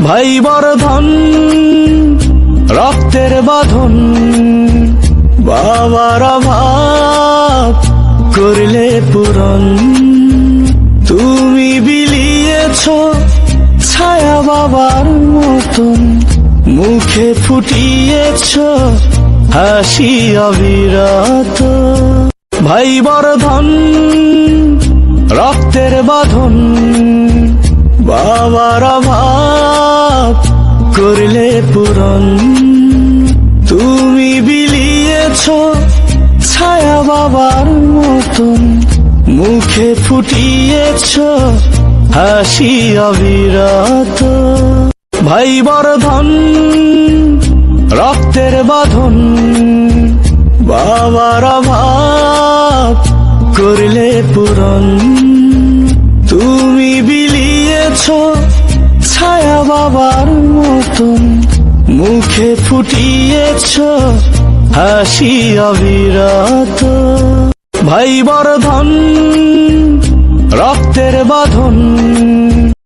ভাই বর্ধন রক্তের বাঁধন, বাবার অভাব করলে পূরণ। তুমি বিলিয়েছ ছায়া বাবার মতন, মুখে ফুটিয়েছ হাসি অবিরত। ভাই বর্ধন রক্তের বাঁধন, বাবার অভাব করলে পূরণ। তুমি বিলিয়েছ ছায়া বাবার মতন, মুখে ফুটিয়েছ হাসি অবিরত। ভাই বর্ধন রক্তের বাঁধন, বাবার অভাব করলে পূরণ। তুমি বিলিয়েছ ছায়া বাবার মতন, মুখে ফুটিয়েছ হাসি অবিরত। ভাই বর্ধন রক্তের বাঁধন,